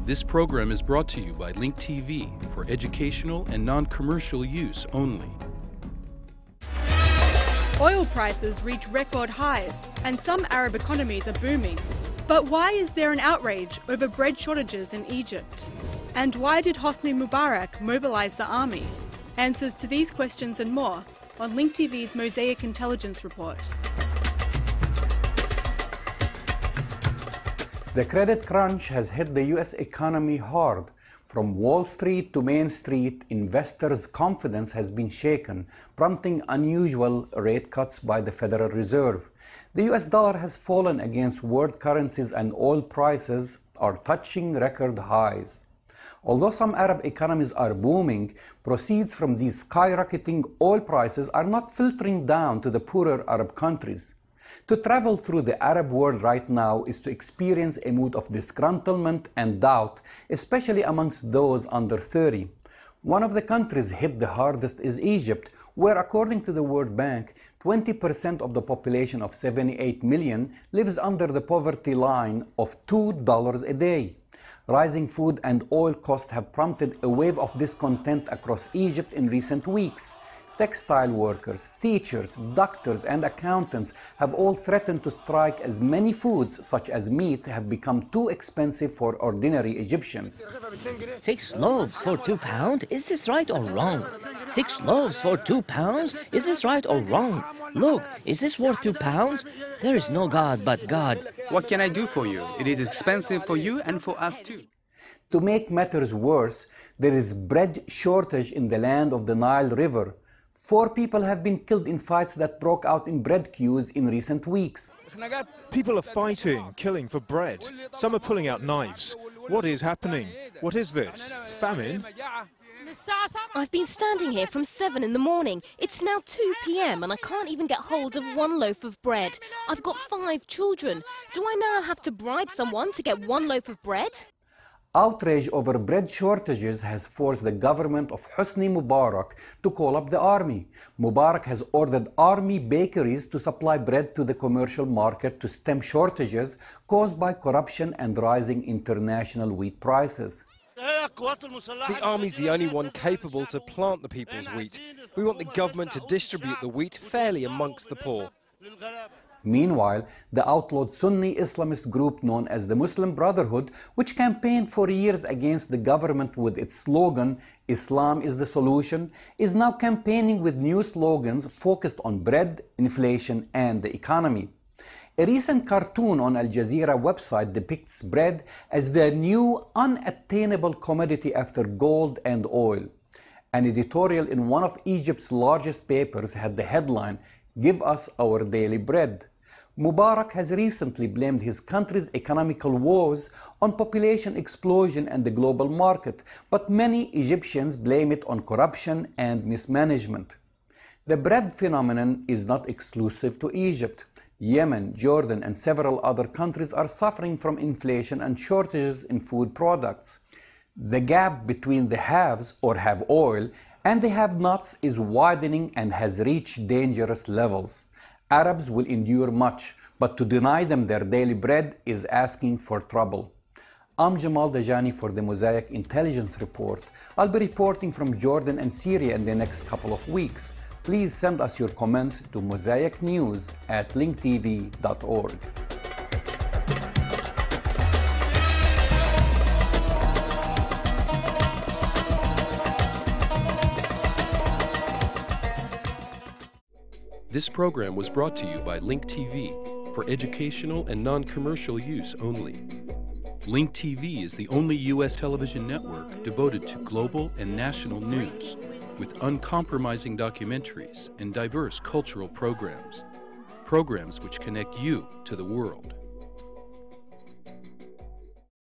This program is brought to you by Link TV for educational and non-commercial use only. Oil prices reach record highs and some Arab economies are booming. But why is there an outrage over bread shortages in Egypt? And why did Hosni Mubarak mobilize the army? Answers to these questions and more on Link TV's Mosaic Intelligence Report. The credit crunch has hit the U.S. economy hard. From Wall Street to Main Street, investors' confidence has been shaken, prompting unusual rate cuts by the Federal Reserve. The U.S. dollar has fallen against world currencies and oil prices are touching record highs. Although some Arab economies are booming, proceeds from these skyrocketing oil prices are not filtering down to the poorer Arab countries. To travel through the Arab world right now is to experience a mood of disgruntlement and doubt, especially amongst those under 30. One of the countries hit the hardest is Egypt, where according to the World Bank, 20% of the population of 78 million lives under the poverty line of $2 a day. Rising food and oil costs have prompted a wave of discontent across Egypt in recent weeks. Textile workers, teachers, doctors and accountants have all threatened to strike as many foods, such as meat, have become too expensive for ordinary Egyptians. 6 loaves for £2? Is this right or wrong? 6 loaves for £2? Is this right or wrong? Look, is this worth £2? There is no God but God. What can I do for you? It is expensive for you and for us too. To make matters worse, there is bread shortage in the land of the Nile River. 4 people have been killed in fights that broke out in bread queues in recent weeks. People are fighting, killing for bread. Some are pulling out knives. What is happening? What is this? Famine? I've been standing here from 7 in the morning. It's now 2 p.m. and I can't even get hold of 1 loaf of bread. I've got 5 children. Do I now have to bribe someone to get 1 loaf of bread? Outrage over bread shortages has forced the government of Hosni Mubarak to call up the army. Mubarak has ordered army bakeries to supply bread to the commercial market to stem shortages caused by corruption and rising international wheat prices. The army's the only one capable to plant the people's wheat. We want the government to distribute the wheat fairly amongst the poor. Meanwhile, the outlawed Sunni Islamist group known as the Muslim Brotherhood, which campaigned for years against the government with its slogan, "Islam is the solution," is now campaigning with new slogans focused on bread, inflation, and the economy. A recent cartoon on Al Jazeera website depicts bread as the new unattainable commodity after gold and oil. An editorial in one of Egypt's largest papers had the headline, "Give us our daily bread." Mubarak has recently blamed his country's economical woes on population explosion and the global market, but many Egyptians blame it on corruption and mismanagement. The bread phenomenon is not exclusive to Egypt. Yemen, Jordan, and several other countries are suffering from inflation and shortages in food products. The gap between the haves, or have oil, and the have-nots is widening and has reached dangerous levels. Arabs will endure much, but to deny them their daily bread is asking for trouble. I'm Jamal Dajani for the Mosaic Intelligence Report. I'll be reporting from Jordan and Syria in the next couple of weeks. Please send us your comments to mosaicnews@linktv.org. This program was brought to you by Link TV for educational and non-commercial use only. Link TV is the only U.S. television network devoted to global and national news, with uncompromising documentaries and diverse cultural programs. Programs which connect you to the world.